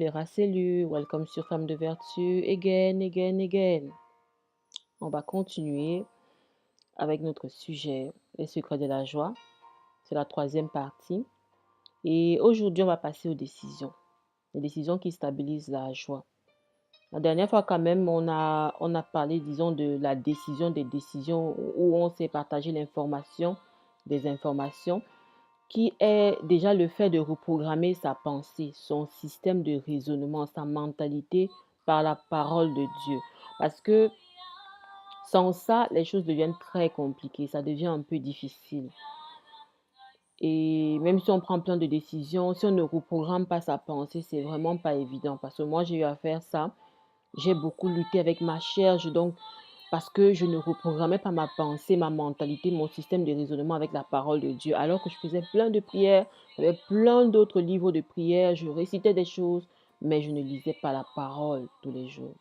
Vera, salut, welcome sur Femme de Vertu, again, again, again. On va continuer avec notre sujet, les secrets de la joie. C'est la troisième partie. Et aujourd'hui, on va passer aux décisions. Les décisions qui stabilisent la joie. La dernière fois, quand même, on a parlé, disons, de la décision des décisions où on s'est partagé l'information, des informations, qui est déjà le fait de reprogrammer sa pensée, son système de raisonnement, sa mentalité par la parole de Dieu. Parce que sans ça, les choses deviennent très compliquées, ça devient un peu difficile. Et même si on prend plein de décisions, si on ne reprogramme pas sa pensée, c'est vraiment pas évident. Parce que moi, j'ai eu à faire ça. J'ai beaucoup lutté avec ma chair, donc parce que je ne reprogrammais pas ma pensée, ma mentalité, mon système de raisonnement avec la parole de Dieu. Alors que je faisais plein de prières, j'avais plein d'autres livres de prières, je récitais des choses, mais je ne lisais pas la parole tous les jours.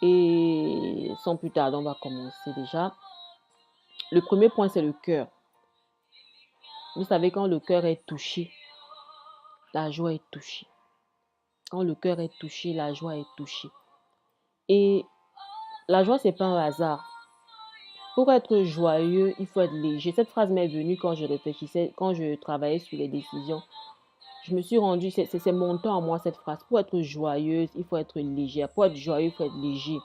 Et sans plus tarder, on va commencer déjà. Le premier point, c'est le cœur. Vous savez, quand le cœur est touché, la joie est touchée. Quand le cœur est touché, la joie est touchée. Et la joie, c'est pas un hasard. Pour être joyeux, il faut être léger. Cette phrase m'est venue quand je réfléchissais, quand je travaillais sur les décisions. Je me suis rendu, c'est montant en moi cette phrase. Pour être joyeuse, il faut être légère. Pour être joyeux, il faut être léger.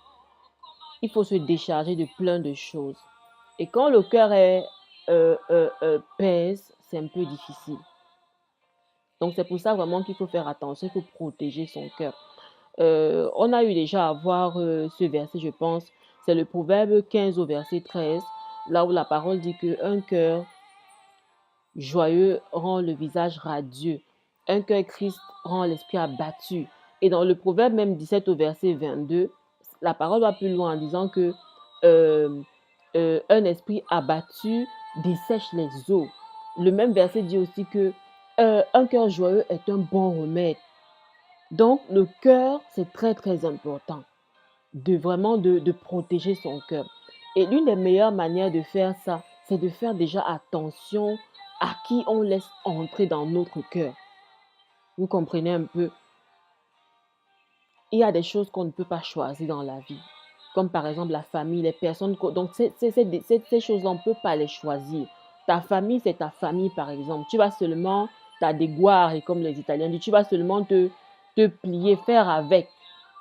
Il faut se décharger de plein de choses. Et quand le cœur pèse, c'est un peu difficile. Donc c'est pour ça vraiment qu'il faut faire attention, il faut protéger son cœur. On a eu déjà à voir ce verset, je pense. C'est le Proverbe 15 au verset 13, là où la parole dit qu'un cœur joyeux rend le visage radieux. Un cœur triste rend l'esprit abattu. Et dans le Proverbe même 17 au verset 22, la parole va plus loin en disant que euh, un esprit abattu dessèche les eaux. Le même verset dit aussi que un cœur joyeux est un bon remède. Donc, le cœur, c'est très, très important de vraiment de protéger son cœur. Et l'une des meilleures manières de faire ça, c'est de faire déjà attention à qui on laisse entrer dans notre cœur. Vous comprenez un peu? Il y a des choses qu'on ne peut pas choisir dans la vie, comme par exemple la famille, les personnes. Donc, ces choses-là, on ne peut pas les choisir. Ta famille, c'est ta famille, par exemple. Tu vas seulement t'adéguare, comme les Italiens disent, tu vas seulement te plier, faire avec.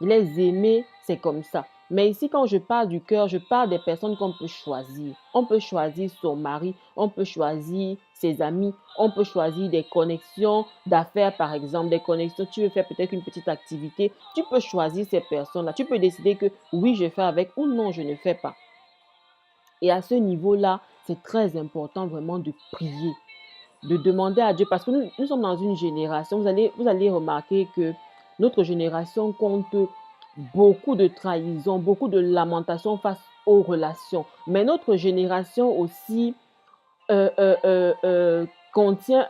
Les aimer, c'est comme ça. Mais ici, quand je parle du cœur, je parle des personnes qu'on peut choisir. On peut choisir son mari, on peut choisir ses amis, on peut choisir des connexions d'affaires, par exemple, des connexions. Tu veux faire peut-être une petite activité, tu peux choisir ces personnes-là. Tu peux décider que oui, je fais avec ou non, je ne fais pas. Et à ce niveau-là, c'est très important vraiment de prier, de demander à Dieu, parce que nous sommes dans une génération, vous allez remarquer que notre génération compte beaucoup de trahison, beaucoup de lamentation face aux relations. Mais notre génération aussi contient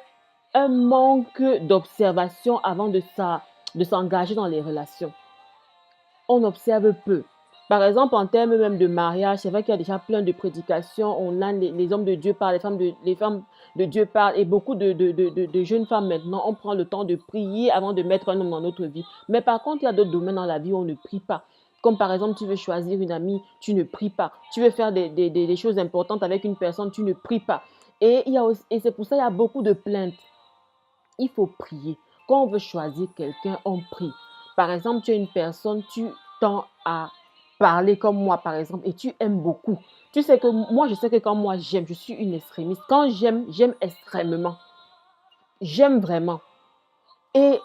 un manque d'observation avant de s'engager dans les relations. On observe peu. Par exemple, en termes même de mariage, c'est vrai qu'il y a déjà plein de prédications. On a les hommes de Dieu parlent, les femmes de Dieu parlent, et beaucoup de jeunes femmes maintenant, on prend le temps de prier avant de mettre un homme dans notre vie. Mais par contre, il y a d'autres domaines dans la vie où on ne prie pas. Comme par exemple, tu veux choisir une amie, tu ne pries pas. Tu veux faire des choses importantes avec une personne, tu ne pries pas. Et c'est pour ça qu'il y a beaucoup de plaintes. Il faut prier. Quand on veut choisir quelqu'un, on prie. Par exemple, tu es une personne, tu tends à parler comme moi, par exemple, et tu aimes beaucoup. Tu sais que moi, je sais que quand moi j'aime, je suis une extrémiste. Quand j'aime, j'aime extrêmement. J'aime vraiment. Et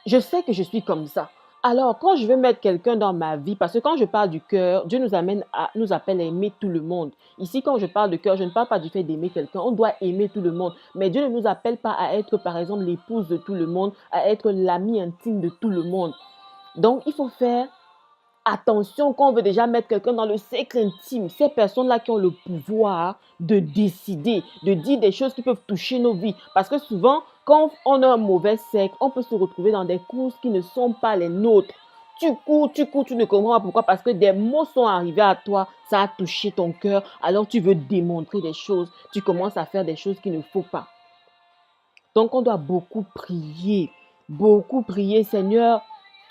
je sais que je suis comme ça. Alors, quand je veux mettre quelqu'un dans ma vie, parce que quand je parle du cœur, Dieu nous appelle à aimer tout le monde. Ici, quand je parle de cœur, je ne parle pas du fait d'aimer quelqu'un. On doit aimer tout le monde. Mais Dieu ne nous appelle pas à être, par exemple, l'épouse de tout le monde, à être l'ami intime de tout le monde. Donc, il faut faire attention quand on veut déjà mettre quelqu'un dans le secret intime. Ces personnes-là qui ont le pouvoir de décider, de dire des choses qui peuvent toucher nos vies. Parce que souvent, quand on a un mauvais cercle, on peut se retrouver dans des courses qui ne sont pas les nôtres. Tu cours, tu ne comprends pas pourquoi. Parce que des mots sont arrivés à toi, ça a touché ton cœur. Alors tu veux démontrer des choses. Tu commences à faire des choses qu'il ne faut pas. Donc on doit beaucoup prier. beaucoup prier, Seigneur,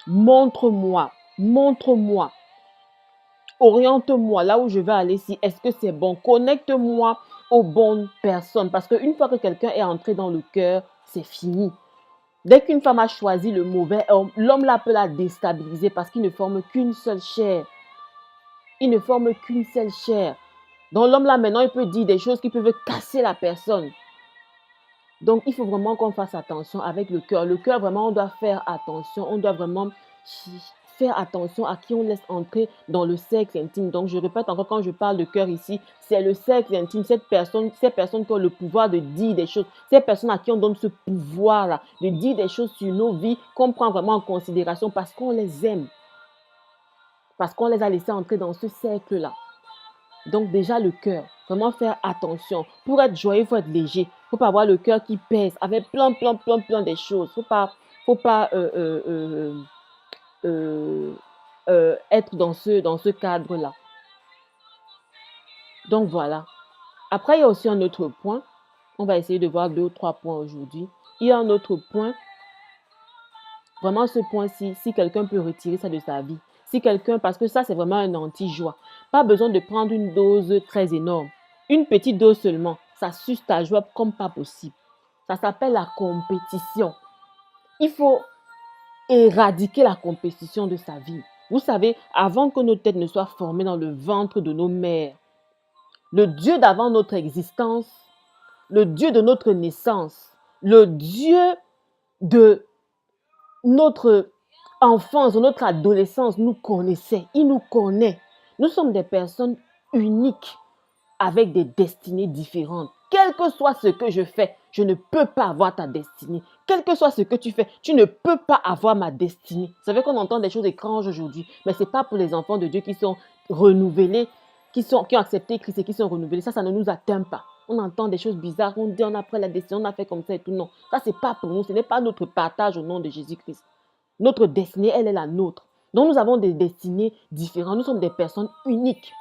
montre-moi, montre-moi, oriente-moi là où je vais aller, si est-ce que c'est bon, connecte-moi aux bonnes personnes. Parce qu'une fois que quelqu'un est entré dans le cœur, c'est fini. Dès qu'une femme a choisi le mauvais homme, l'homme là peut la déstabiliser parce qu'il ne forme qu'une seule chair. Il ne forme qu'une seule chair. Donc l'homme là maintenant, il peut dire des choses qui peuvent casser la personne. Donc il faut vraiment qu'on fasse attention avec le cœur. Le cœur, vraiment, on doit faire attention. On doit vraiment faire attention à qui on laisse entrer dans le cercle intime. Donc je répète encore, quand je parle de cœur ici, c'est le cercle intime. Ces personnes qui ont le pouvoir de dire des choses. Ces personnes à qui on donne ce pouvoir-là, de dire des choses sur nos vies qu'on prend vraiment en considération parce qu'on les aime. Parce qu'on les a laissés entrer dans ce cercle-là. Donc déjà le cœur, vraiment faire attention. Pour être joyeux, il faut être léger. Il ne faut pas avoir le cœur qui pèse avec plein des choses. Il ne faut pas être dans ce cadre-là. Donc voilà. Après, il y a aussi un autre point. On va essayer de voir 2 ou 3 points aujourd'hui. Il y a un autre point. Vraiment ce point-ci, si quelqu'un peut retirer ça de sa vie. Si quelqu'un, parce que ça c'est vraiment un anti-joie. Pas besoin de prendre une dose très énorme. Une petite dose seulement, ça suce ta joie comme pas possible. Ça s'appelle la compétition. Il faut éradiquer la compétition de sa vie. Vous savez, avant que nos têtes ne soient formées dans le ventre de nos mères, le Dieu d'avant notre existence, le Dieu de notre naissance, le Dieu de notre enfance, de notre adolescence nous connaissait. Il nous connaît. Nous sommes des personnes uniques avec des destinées différentes. Quel que soit ce que je fais, je ne peux pas avoir ta destinée. Quel que soit ce que tu fais, tu ne peux pas avoir ma destinée. Vous savez qu'on entend des choses étranges aujourd'hui, mais ce n'est pas pour les enfants de Dieu qui sont renouvelés, qui ont accepté Christ et qui sont renouvelés. Ça ne nous atteint pas. On entend des choses bizarres, on dit on a pris la décision, on a fait comme ça et tout. Non, ça c'est pas pour nous, ce n'est pas notre partage au nom de Jésus-Christ. Notre destinée, elle est la nôtre. Donc nous avons des destinées différentes, nous sommes des personnes uniques.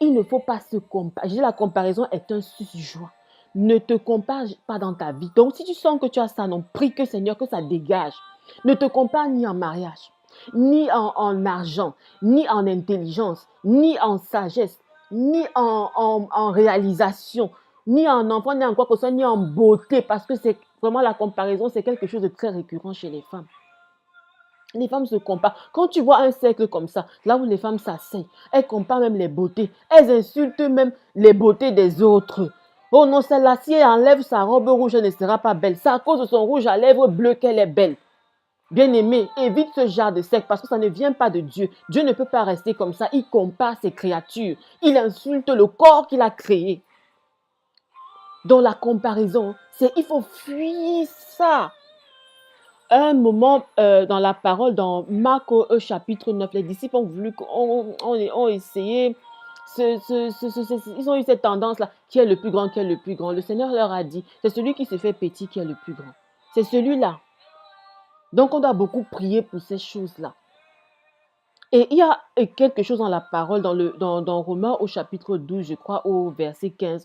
Il ne faut pas se comparer. La comparaison est un suce-joie. Ne te compare pas dans ta vie. Donc si tu sens que tu as ça, non, prie que Seigneur, que ça dégage. Ne te compare ni en mariage, ni en argent, ni en intelligence, ni en sagesse, ni en réalisation, ni en enfant, ni en quoi que ce soit, ni en beauté. Parce que c'est vraiment la comparaison, c'est quelque chose de très récurrent chez les femmes. Les femmes se comparent. Quand tu vois un cercle comme ça, là où les femmes s'asseyent, elles comparent même les beautés. Elles insultent même les beautés des autres. Oh non, celle-là, si elle enlève sa robe rouge, elle ne sera pas belle. C'est à cause de son rouge à lèvres bleu qu'elle est belle. Bien-aimé, évite ce genre de cercle parce que ça ne vient pas de Dieu. Dieu ne peut pas rester comme ça. Il compare ses créatures. Il insulte le corps qu'il a créé. Donc la comparaison, il faut fuir ça. Un moment dans la parole, dans Marc chapitre 9, les disciples ont voulu, ont essayé, ils ont eu cette tendance-là, qui est le plus grand, qui est le plus grand. Le Seigneur leur a dit, c'est celui qui se fait petit qui est le plus grand. C'est celui-là. Donc on doit beaucoup prier pour ces choses-là. Et il y a quelque chose dans la parole, dans Romains au chapitre 12, je crois, au verset 15.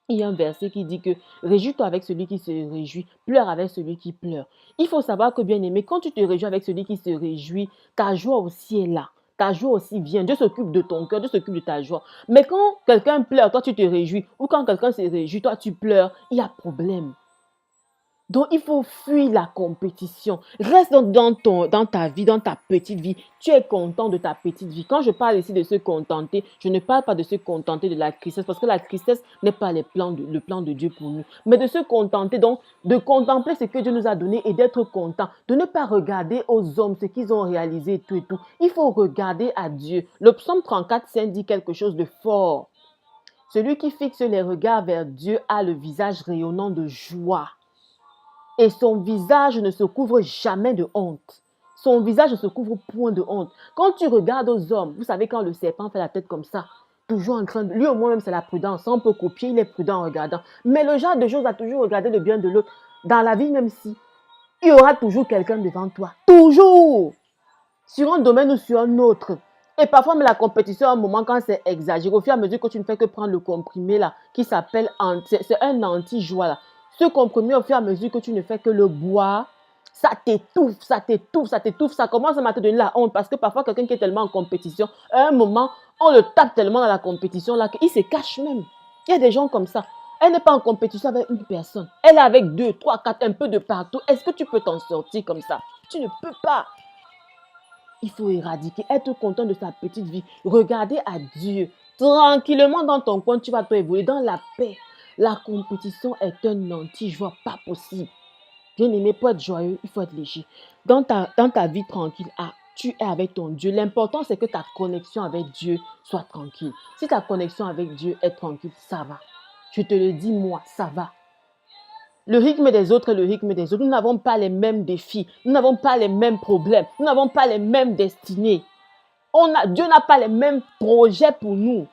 Il y a un verset qui dit que réjouis-toi avec celui qui se réjouit, pleure avec celui qui pleure. Il faut savoir que, bien aimé, quand tu te réjouis avec celui qui se réjouit, ta joie aussi est là. Ta joie aussi vient. Dieu s'occupe de ton cœur, Dieu s'occupe de ta joie. Mais quand quelqu'un pleure, toi tu te réjouis, ou quand quelqu'un se réjouit, toi tu pleures, il y a problème. Donc, il faut fuir la compétition. Reste dans ta vie, dans ta petite vie. Tu es content de ta petite vie. Quand je parle ici de se contenter, je ne parle pas de se contenter de la tristesse, parce que la tristesse n'est pas le plan de Dieu pour nous. Mais de se contenter, donc, de contempler ce que Dieu nous a donné et d'être content. De ne pas regarder aux hommes ce qu'ils ont réalisé et tout et tout. Il faut regarder à Dieu. Le psaume 34, 5 dit quelque chose de fort. Celui qui fixe les regards vers Dieu a le visage rayonnant de joie. Et son visage ne se couvre jamais de honte. Son visage ne se couvre point de honte. Quand tu regardes aux hommes, vous savez quand le serpent fait la tête comme ça, toujours en train de... Lui au moins même c'est la prudence. On peut copier, il est prudent en regardant. Mais le genre de choses a toujours regardé le bien de l'autre. Dans la vie même si, il y aura toujours quelqu'un devant toi. Toujours. Sur un domaine ou sur un autre. Et parfois, mais la compétition, à un moment, quand c'est exagéré, au fur et à mesure que tu ne fais que prendre le comprimé là, qui s'appelle... C'est un anti-joie là. Ce comprimé, au fur et à mesure que tu ne fais que le boire, ça t'étouffe, ça t'étouffe, ça t'étouffe, ça commence à te donner la honte parce que parfois quelqu'un qui est tellement en compétition, à un moment, on le tape tellement dans la compétition là qu'il se cache même. Il y a des gens comme ça. Elle n'est pas en compétition avec une personne. Elle est avec 2, 3, 4, un peu de partout. Est-ce que tu peux t'en sortir comme ça? Tu ne peux pas. Il faut éradiquer, être content de sa petite vie. Regarder à Dieu. Tranquillement dans ton coin, tu vas te évoluer dans la paix. La compétition est un anti-joie, pas possible. Bien aimé, pour être joyeux, il faut être léger. Dans ta vie tranquille, tu es avec ton Dieu. L'important, c'est que ta connexion avec Dieu soit tranquille. Si ta connexion avec Dieu est tranquille, ça va. Je te le dis, moi, ça va. Le rythme des autres est le rythme des autres. Nous n'avons pas les mêmes défis. Nous n'avons pas les mêmes problèmes. Nous n'avons pas les mêmes destinées. Dieu n'a pas les mêmes projets pour nous.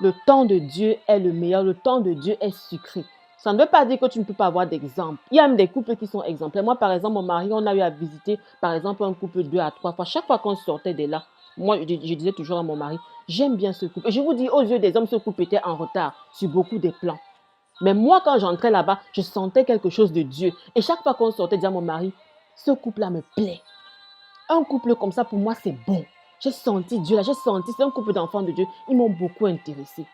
Le temps de Dieu est le meilleur. Le temps de Dieu est sucré. Ça ne veut pas dire que tu ne peux pas avoir d'exemple. Il y a même des couples qui sont exemplaires. Moi, par exemple, mon mari, on a eu à visiter, par exemple, un couple 2 à 3 fois. Chaque fois qu'on sortait de là, moi, je disais toujours à mon mari, j'aime bien ce couple. Et je vous dis, aux yeux des hommes, ce couple était en retard sur beaucoup des plans. Mais moi, quand j'entrais là-bas, je sentais quelque chose de Dieu. Et chaque fois qu'on sortait, je disais à mon mari, ce couple-là me plaît. Un couple comme ça, pour moi, c'est bon. J'ai senti Dieu là, j'ai senti, c'est un couple d'enfants de Dieu. Ils m'ont beaucoup intéressé.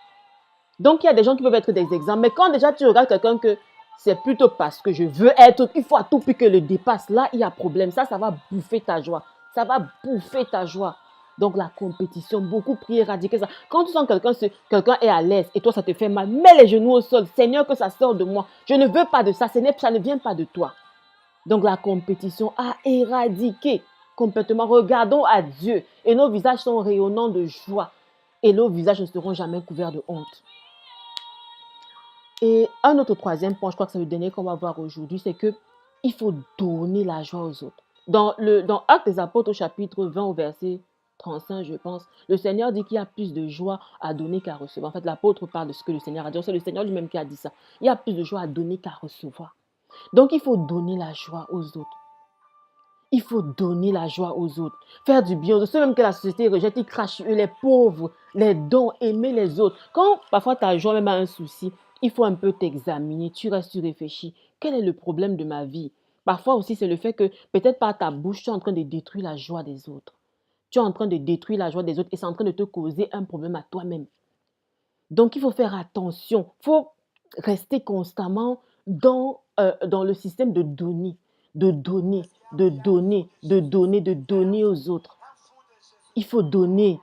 Donc, il y a des gens qui peuvent être des exemples. Mais quand déjà tu regardes quelqu'un que c'est plutôt parce que je veux être, il faut à tout prix que le dépasse. Là, il y a problème. Ça va bouffer ta joie. Ça va bouffer ta joie. Donc, la compétition, beaucoup prier, éradiquer ça. Quand tu sens quelqu'un est à l'aise et toi, ça te fait mal, mets les genoux au sol. Seigneur, que ça sorte de moi. Je ne veux pas de ça. Ça ne vient pas de toi. Donc, la compétition à éradiquer complètement. Regardons à Dieu et nos visages sont rayonnants de joie. Et nos visages ne seront jamais couverts de honte. Et un autre troisième point, je crois que c'est le dernier qu'on va voir aujourd'hui, c'est qu'il faut donner la joie aux autres. Dans Actes des Apôtres au chapitre 20 au verset 35, je pense, le Seigneur dit qu'il y a plus de joie à donner qu'à recevoir. En fait, l'apôtre parle de ce que le Seigneur a dit. C'est le Seigneur lui-même qui a dit ça. Il y a plus de joie à donner qu'à recevoir. Donc, il faut donner la joie aux autres. Il faut donner la joie aux autres. Faire du bien aux autres. Ceux même que la société rejette, ils crachent sur eux, les pauvres, les dons, aimer les autres. Quand parfois ta joie même a un souci, il faut un peu t'examiner. Tu restes, tu réfléchis. Quel est le problème de ma vie? Parfois aussi, c'est le fait que peut-être par ta bouche, tu es en train de détruire la joie des autres. Tu es en train de détruire la joie des autres et c'est en train de te causer un problème à toi-même. Donc, il faut faire attention. Il faut rester constamment dans le système de donner, de donner, de donner, de donner, de donner aux autres. Il faut donner,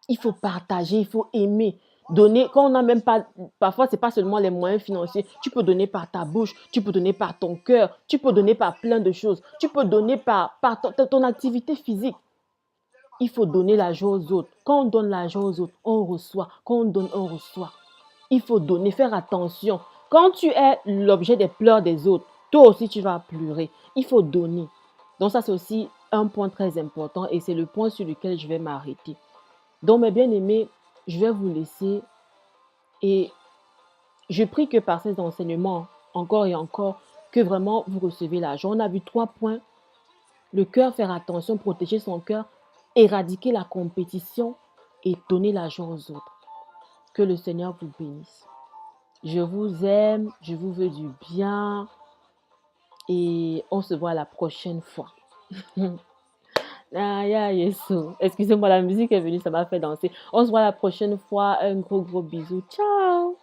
il faut partager, il faut aimer. Donner, quand on n'a même pas, parfois, ce n'est pas seulement les moyens financiers. Tu peux donner par ta bouche, tu peux donner par ton cœur, tu peux donner par plein de choses. Tu peux donner par ton activité physique. Il faut donner la joie aux autres. Quand on donne la joie aux autres, on reçoit. Quand on donne, on reçoit. Il faut donner, faire attention. Quand tu es l'objet des pleurs des autres, toi aussi tu vas pleurer. Il faut donner. Donc ça, c'est aussi un point très important et c'est le point sur lequel je vais m'arrêter. Donc mes bien-aimés, je vais vous laisser et je prie que par ces enseignements, encore et encore, que vraiment vous recevez la joie. On a vu 3 points. Le cœur, faire attention, protéger son cœur, éradiquer la compétition et donner la joie aux autres. Que le Seigneur vous bénisse. Je vous aime, je vous veux du bien et on se voit la prochaine fois. Excusez-moi, la musique est venue, ça m'a fait danser. On se voit la prochaine fois. Un gros, gros bisou. Ciao!